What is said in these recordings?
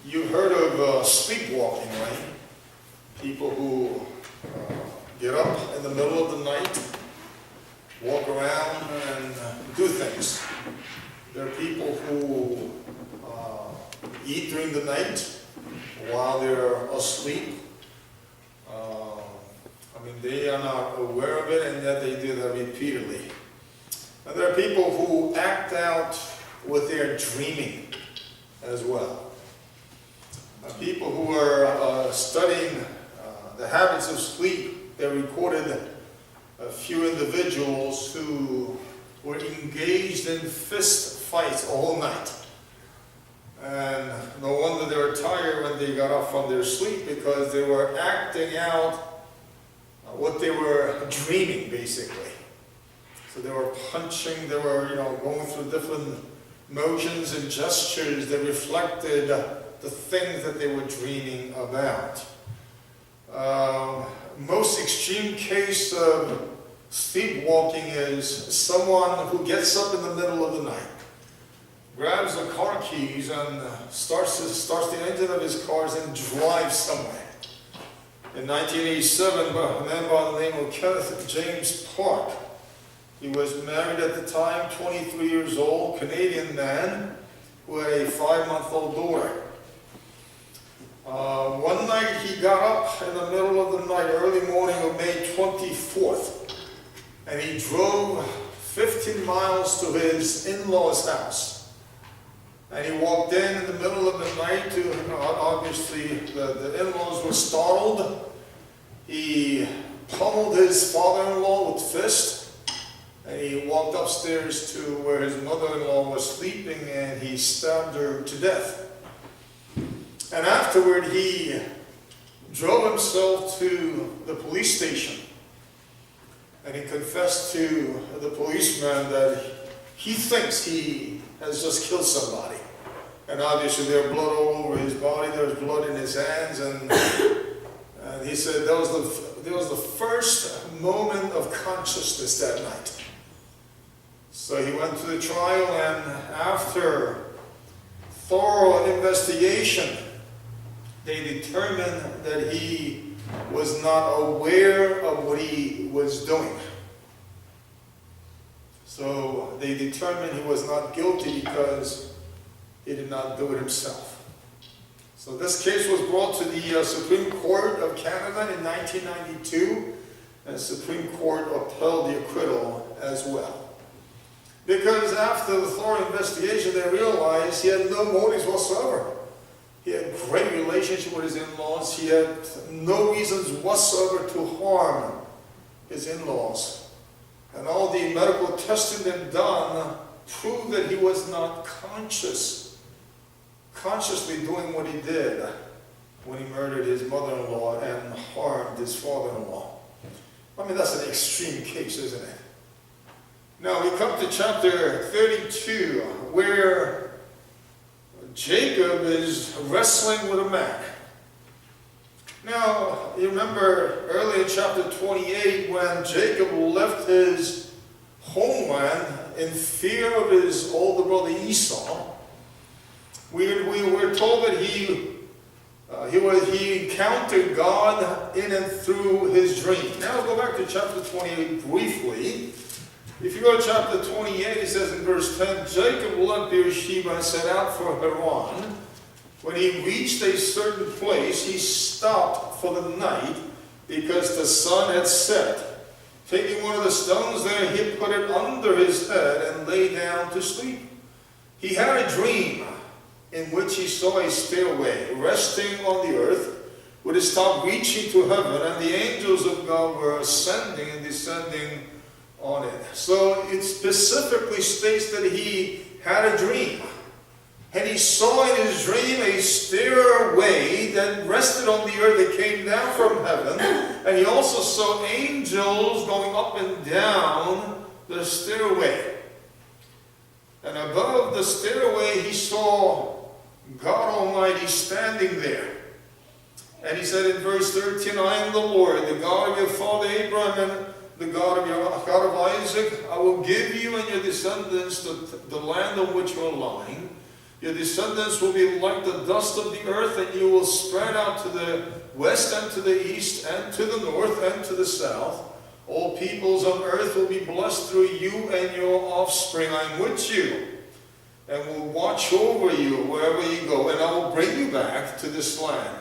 You've heard of sleepwalking, right? People who get up in the middle of the night, walk around and do things. There are people who eat during the night while they're asleep. They are not aware of it, and yet they do that repeatedly. And there are people who act out with their dreaming as well. People who are studying the habits of sleep, they recorded a few individuals who were engaged in fist fights all night. And no wonder they were tired when they got up from their sleep, because they were acting out what they were dreaming, basically. So they were punching, they were going through different motions and gestures that reflected the things that they were dreaming about. Most extreme case of sleepwalking is someone who gets up in the middle of the night, grabs the car keys and starts the engine of his cars and drives somewhere. In 1987, a man by the name of Kenneth James Park, he was married at the time, 23 years old, Canadian man, who had a 5-month-old daughter. One night he got up in the middle of the night, early morning of May 24th, and he drove 15 miles to his in-laws' house. And he walked in the middle of the night to, obviously the in-laws were startled. He pummeled his father-in-law with fists, and he walked upstairs to where his mother-in-law was sleeping, and he stabbed her to death. And afterward, he drove himself to the police station, and he confessed to the policeman that he thinks he has just killed somebody. And obviously there's blood all over his body, there's blood in his hands, and he said that was the first moment of consciousness that night. So he went to the trial, and after thorough investigation, they determined that he was not aware of what he was doing. So they determined he was not guilty because he did not do it himself. So this case was brought to the Supreme Court of Canada in 1992, and the Supreme Court upheld the acquittal as well. Because after the thorough investigation, they realized he had no motives whatsoever. He had a great relationship with his in-laws. He had no reasons whatsoever to harm his in-laws. And all the medical testing they've done proved that he was not consciously doing what he did when he murdered his mother-in-law and harmed his father-in-law. That's an extreme case, isn't it? Now we come to chapter 32, where Jacob is wrestling with a man. Now, you remember early in chapter 28 when Jacob left his homeland in fear of his older brother Esau. We were told that he encountered God in and through his dream. Now go back to chapter 28 briefly. If you go to chapter 28, it says in verse 10, Jacob left Beersheba and set out for Haran. When he reached a certain place, he stopped for the night because the sun had set. Taking one of the stones there, he put it under his head and lay down to sleep. He had a dream in which he saw a stairway resting on the earth with its top reaching to heaven, and the angels of God were ascending and descending on it. So it specifically states that he had a dream. And he saw in his dream a stairway that rested on the earth that came down from heaven. And he also saw angels going up and down the stairway. And above the stairway he saw God Almighty standing there. And he said in verse 13, I am the Lord, the God of your father Abraham, and the God of Isaac. I will give you and your descendants the land on which you are lying. Your descendants will be like the dust of the earth, and you will spread out to the west and to the east and to the north and to the south. All peoples on earth will be blessed through you and your offspring. I'm with you and will watch over you wherever you go, and I will bring you back to this land.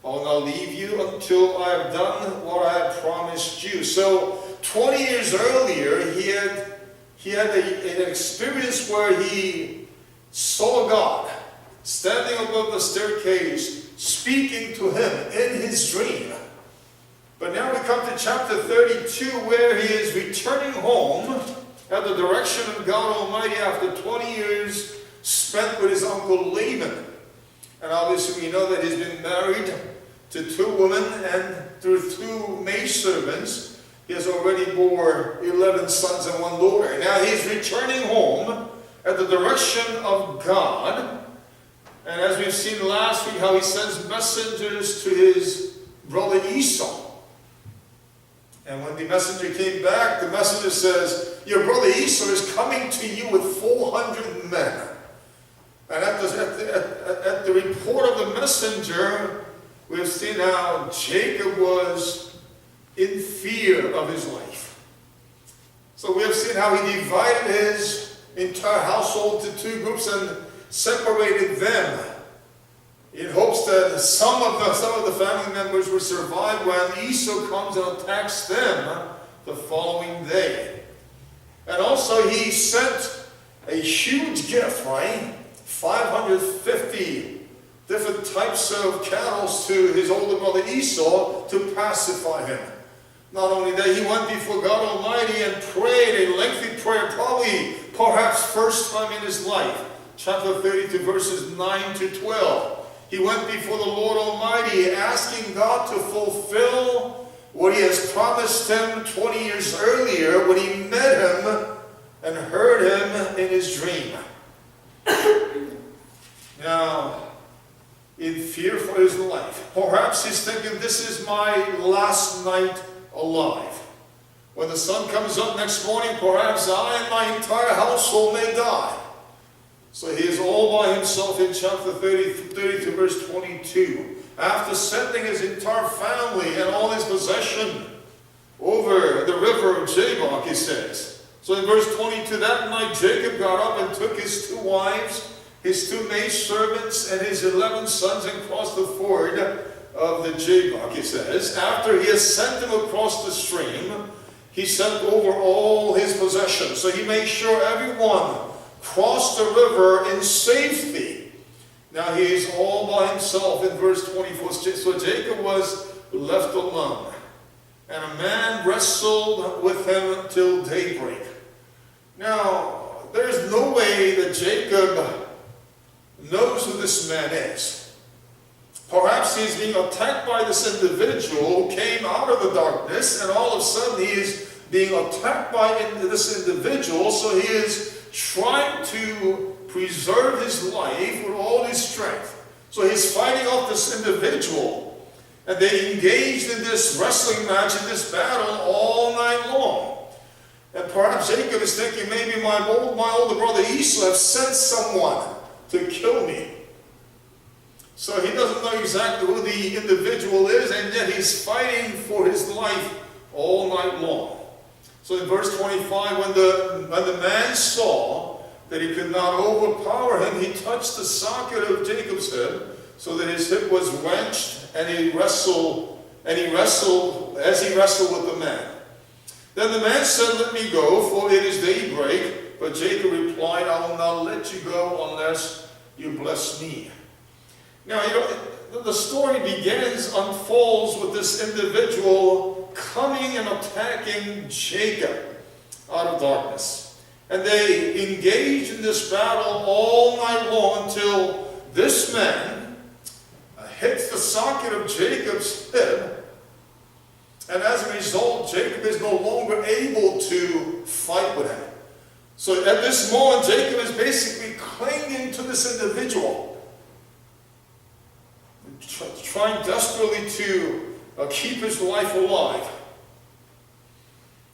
I will not leave you until I have done what I have promised you. So 20 years earlier, he had an experience where he saw God standing above the staircase, speaking to him in his dream. But now we come to chapter 32, where he is returning home at the direction of God Almighty after 20 years spent with his uncle Laban. And obviously we know that he's been married to 2 women, and through 2 maidservants, he has already bore 11 sons and 1 daughter. Now he's returning home at the direction of God. And as we've seen last week, how he sends messengers to his brother Esau. And when the messenger came back, the messenger says, your brother Esau is coming to you with 400 men. And at the report of the messenger, we've seen how Jacob was in fear of his life. So we have seen how he divided his entire household to 2 groups and separated them in hopes that some of the family members would survive when Esau comes and attacks them the following day. And also he sent a huge gift, right? 550 different types of cattle to his older brother Esau to pacify him. Not only that, he went before God Almighty and prayed a lengthy prayer, probably perhaps first time in his life. Chapter 32, verses 9 to 12. He went before the Lord Almighty, asking God to fulfill what he has promised him 20 years earlier when he met him and heard him in his dream. Now, in fear for his life, perhaps he's thinking, this is my last night alive. When the sun comes up next morning, perhaps I and my entire household may die. So he is all by himself in chapter 32, verse 22. After sending his entire family and all his possession over the river of Jabbok, he says. So in verse 22, that night Jacob got up and took his 2 wives, his 2 maidservants, and his 11 sons, and crossed the ford of the Jabbok, he says. After he has sent them across the stream, he sent over all his possessions. So he made sure everyone crossed the river in safety. Now he is all by himself in verse 24. So Jacob was left alone, and a man wrestled with him till daybreak. Now, there is no way that Jacob knows who this man is. Perhaps he's being attacked by this individual who came out of the darkness, and all of a sudden he is being attacked by this individual, so he is trying to preserve his life with all his strength. So he's fighting off this individual, and they engaged in this wrestling match, in this battle, all night long. And perhaps Jacob is thinking, maybe my older brother Esau has sent someone to kill me. So he doesn't know exactly who the individual is, and yet he's fighting for his life all night long. So in verse 25, when the man saw that he could not overpower him, he touched the socket of Jacob's hip, so that his hip was wrenched, and he wrestled as he wrestled with the man. Then the man said, let me go, for it is daybreak. But Jacob replied, I will not let you go unless you bless me. Now, the story unfolds with this individual coming and attacking Jacob out of darkness. And they engage in this battle all night long until this man hits the socket of Jacob's hip. And as a result, Jacob is no longer able to fight with him. So at this moment, Jacob is basically clinging to this individual, trying desperately to keep his life alive.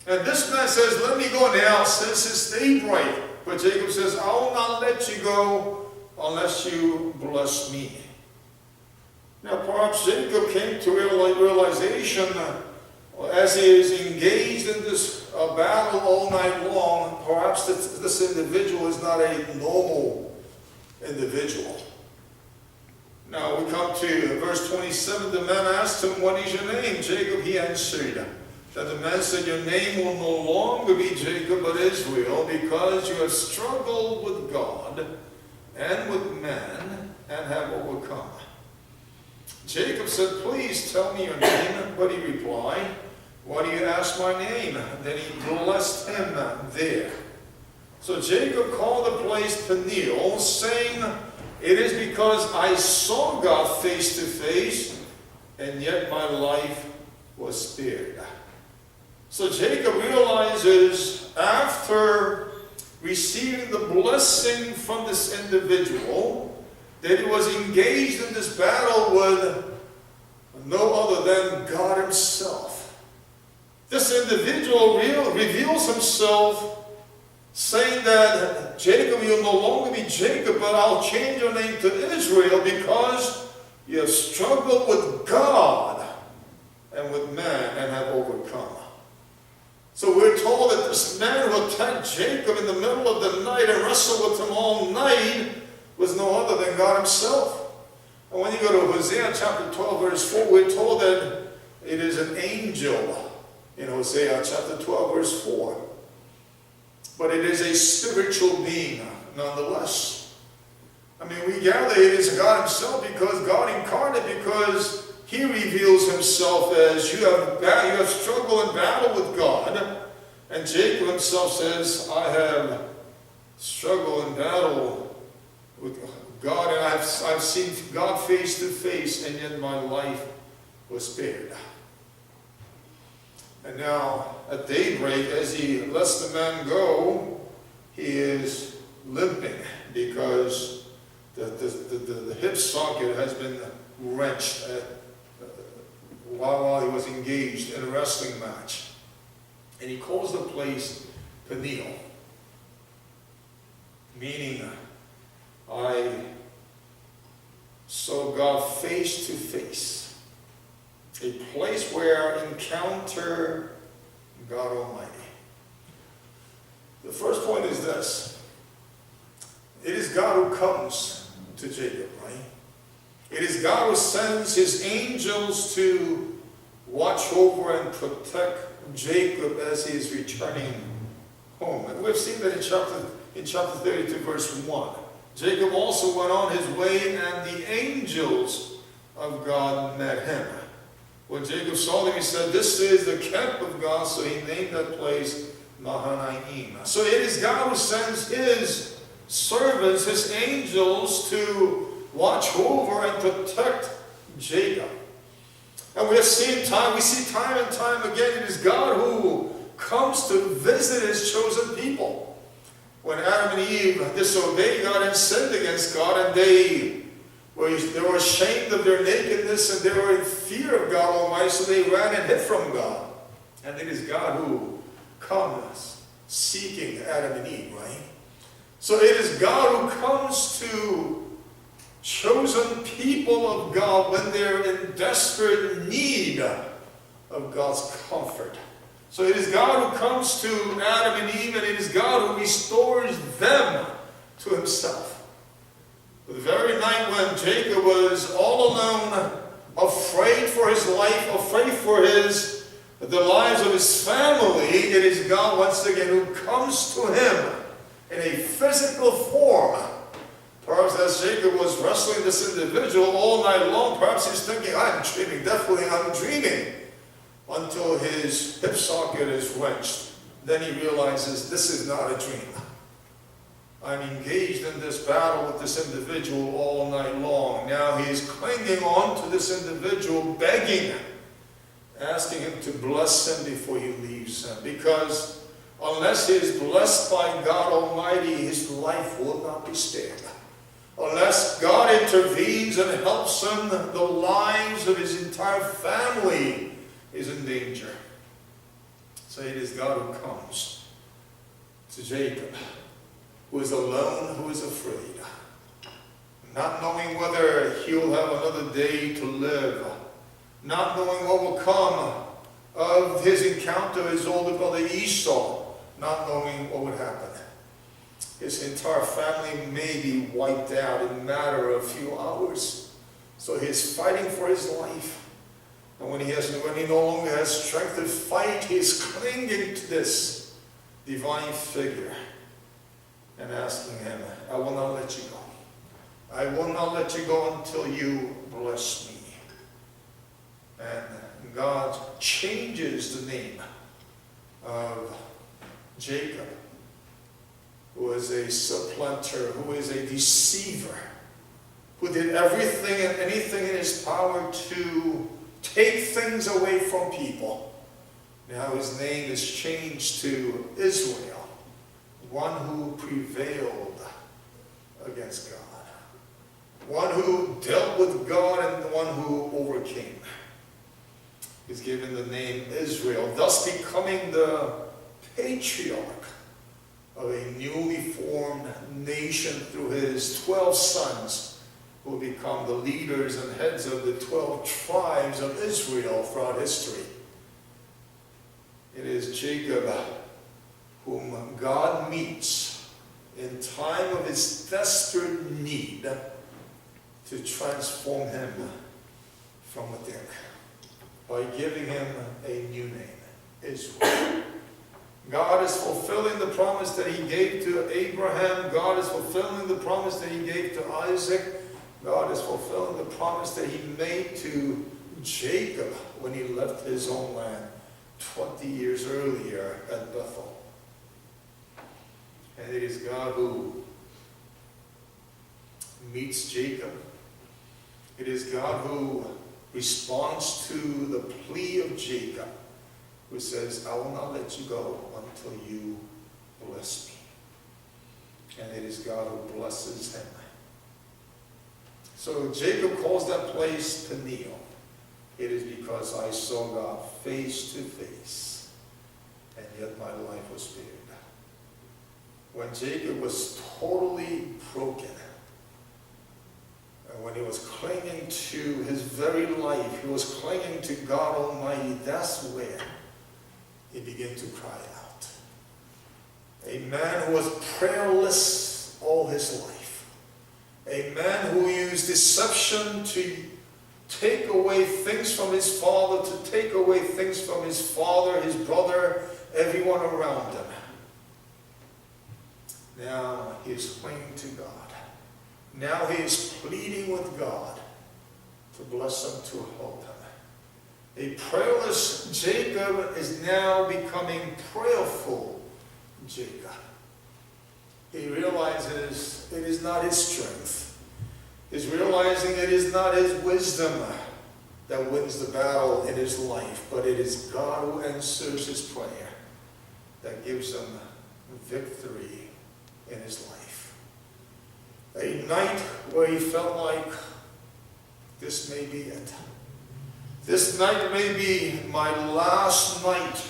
And this man says, let me go now, since it's daybreak. But Jacob says, I will not let you go unless you bless me. Now perhaps Jacob came to realization as he is engaged in this battle all night long, perhaps this individual is not a normal individual. Now we come to verse 27. The man asked him, "What is your name?" Jacob, he answered. Then the man said, "Your name will no longer be Jacob but Israel, because you have struggled with God and with man and have overcome." Jacob said, "Please tell me your name." But he replied, "Why do you ask my name?" Then he blessed him there. So Jacob called the place Peniel, saying, "It is because I saw God face to face, and yet my life was spared." So Jacob realizes, after receiving the blessing from this individual, that he was engaged in this battle with no other than God himself. This individual reveals himself, saying that, "Jacob, you'll no longer be Jacob, but I'll change your name to Israel, because you have struggled with God and with man and have overcome." So we're told that this man who attacked Jacob in the middle of the night and wrestled with him all night was no other than God himself. And when you go to Hosea chapter 12 verse 4, we're told that it is an angel in Hosea chapter 12 verse 4. But it is a spiritual being nonetheless. I mean, we gather it is God himself, because God incarnate, because he reveals himself as, you have struggled and battled with God. And Jacob himself says, "I have struggled and battled with God, and I've seen God face to face, and yet my life was spared." And now, at daybreak, as he lets the man go, he is limping, because the hip socket has been wrenched while he was engaged in a wrestling match. And he calls the place Peniel, meaning, I saw God face to face, a place where I encounter God Almighty. The first point is this: it is God who comes to Jacob, right? It is God who sends his angels to watch over and protect Jacob as he is returning home. And we've seen that in chapter 32 verse 1. Jacob also went on his way, and the angels of God met him. When Jacob saw them, he said, "This is the camp of God," so he named that place Mahanaim. So it is God who sends his servants, his angels, to watch over and protect Jacob. And we see time and time again, it is God who comes to visit his chosen people. When Adam and Eve disobeyed God and sinned against God, and they were ashamed of their nakedness, and they were in fear of God Almighty, so they ran and hid from God. And it is God who comes seeking Adam and Eve, right? So it is God who comes to chosen people of God when they're in desperate need of God's comfort. So it is God who comes to Adam and Eve, and it is God who restores them to himself. The very night when Jacob was all alone, afraid for his life, afraid for the lives of his family, it is God once again who comes to him in a physical form. Perhaps as Jacob was wrestling this individual all night long, perhaps he's thinking, "I'm dreaming, definitely I'm dreaming," until his hip socket is wrenched. Then he realizes, this is not a dream. I'm engaged in this battle with this individual all night long. Now he is clinging on to this individual, begging, asking him to bless him before he leaves him. Because unless he is blessed by God Almighty, his life will not be spared. Unless God intervenes and helps him, the lives of his entire family is in danger. So it is God who comes to Jacob, who is alone, who is afraid. not knowing whether he'll have another day to live, not knowing what will come of his encounter with his older brother Esau, not knowing what would happen. His entire family may be wiped out in a matter of a few hours. So he's fighting for his life. And when he no longer has strength to fight, he's clinging to this divine figure and asking him, I will not let you go. I will not let you go until you bless me. And God changes the name of Jacob, who is a supplanter, who is a deceiver, who did everything and anything in his power to take things away from people. Now his name is changed to Israel, one who prevailed against God, one who dealt with God and one who overcame. He's given the name Israel, thus becoming the patriarch of a newly formed nation through his 12 sons, who will become the leaders and heads of the 12 tribes of Israel throughout history. It is Jacob whom God meets in time of his desperate need to transform him from within by giving him a new name, Israel. God is fulfilling the promise that he gave to Abraham. God is fulfilling the promise that he gave to Isaac. God is fulfilling the promise that he made to Jacob when he left his own land 20 years earlier at Bethel. And it is God who meets Jacob. It is God who responds to the plea of Jacob, who says, I will not let you go until you bless me. And it is God who blesses him. So Jacob calls that place Peniel. It is because I saw God face to face, and yet my life was spared. When Jacob was totally broken, and when he was clinging to his very life, he was clinging to God Almighty, that's where he began to cry out. A man who was prayerless all his life. A man who used deception to take away things from his father, to take away things from his father, his brother, everyone around him. Now he is clinging to God. Now he is pleading with God to bless him, to help him. A prayerless Jacob is now becoming prayerful Jacob. He realizes it is not his strength. He's realizing it is not his wisdom that wins the battle in his life, but it is God who answers his prayer that gives him victory in his life. A night where he felt like this may be it. This night may be my last night.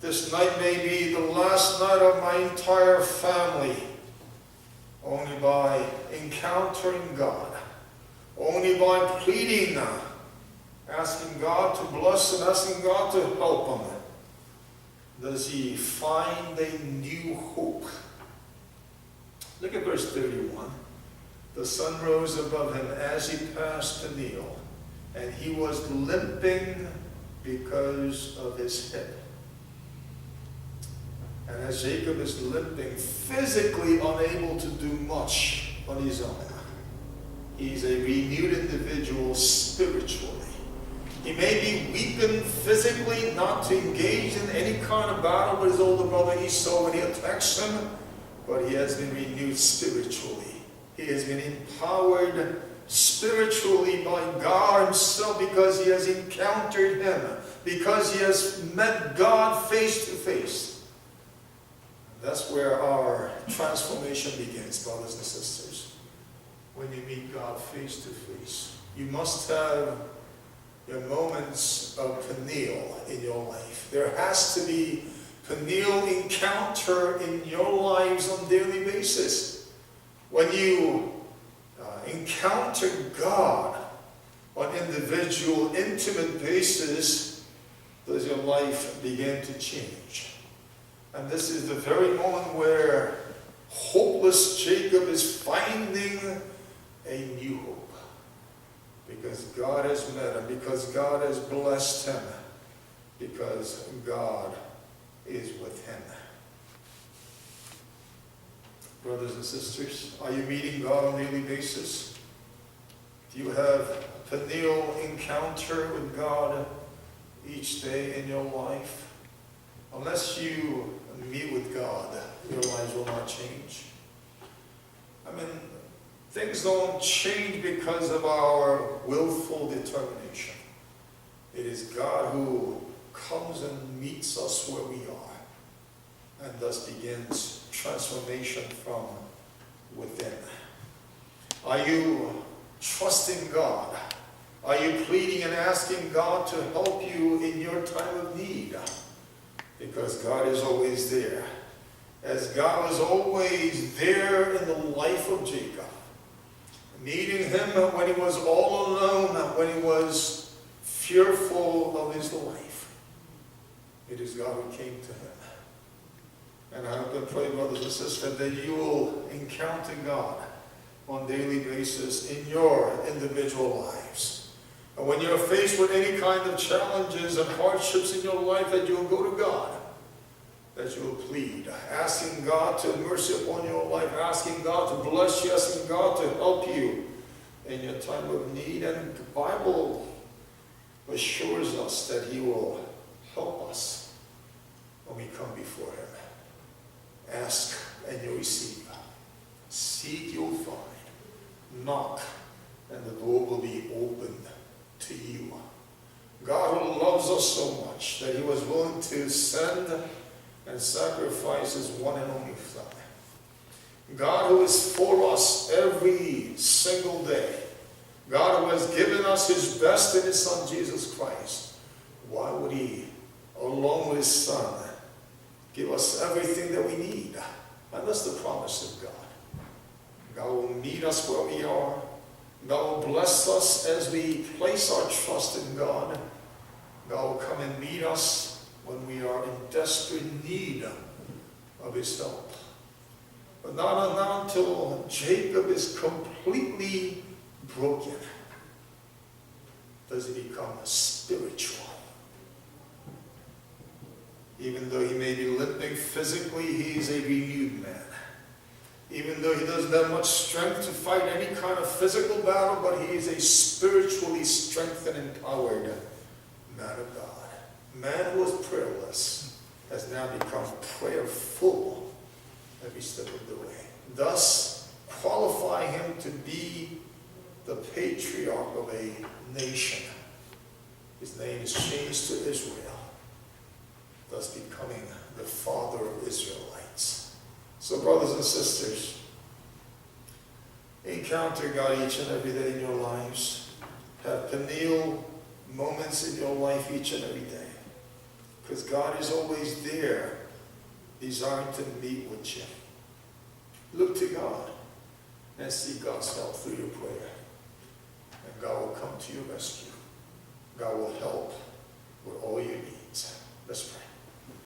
This night may be the last night of my entire family. Only by encountering God, only by pleading, asking God to bless and asking God to help him, does he find a new hope. Look at verse 31. The sun rose above him as he passed Peniel, and he was limping because of his hip. And as Jacob is limping, physically unable to do much on his own, he's a renewed individual spiritually. He may be weakened physically, not to engage in any kind of battle with his older brother Esau when he attacks him, but he has been renewed spiritually. He has been empowered spiritually by God himself because he has encountered him, because he has met God face to face. That's where our transformation begins, brothers and sisters. When you meet God face to face, you must have your moments of Peniel in your life. There has to be Peniel encounter in your lives on a daily basis. When you encounter God on individual, intimate basis, does your life begin to change. And this is the very moment where hopeless Jacob is finding a new hope. Because God has met him, because God has blessed him, because God is with him. Brothers and sisters, are you meeting God on a daily basis? Do you have a Peniel encounter with God each day in your life? Unless you meet with God, your lives will not change. I mean, things don't change because of our willful determination. It is God who comes and meets us where we are, and thus begins transformation from within. Are you trusting God? Are you pleading and asking God to help you in your time of need? Because God is always there. As God was always there in the life of Jacob, needing him when he was all alone, when he was fearful of his life. It is God who came to him. And I hope and pray, brothers and sisters, that you will encounter God on a daily basis in your individual lives. And when you're faced with any kind of challenges and hardships in your life, that you will go to God, that you will plead, asking God to have mercy upon your life, asking God to bless you, asking God to help you in your time of need. And the Bible assures us that he will help us when we come before him. Ask and you'll receive. Seek, you'll find. Knock, and the door will be opened to you. God who loves us so much that he was willing to send and sacrifice his one and only Son. God who is for us every single day. God who has given us his best in his Son Jesus Christ. Why would he, along with his Son, give us everything that we need? And that's the promise of God. God will meet us where we are. God will bless us as we place our trust in God. God will come and meet us when we are in desperate need of his help. But not until Jacob is completely broken does he become spiritual. Even though he may be limping physically, he is a renewed man. Even though he doesn't have much strength to fight any kind of physical battle, but he is a spiritually strengthened and empowered man of God. Man who was prayerless has now become prayerful every step of the way. Thus, qualify him to be the patriarch of a nation. His name is changed to Israel, thus becoming the father of Israelites. So, brothers and sisters, encounter God each and every day in your lives. Have Peniel moments in your life each and every day. Because God is always there, desiring to meet with you. Look to God and seek God's help through your prayer. And God will come to your rescue. God will help with all your needs. Let's pray.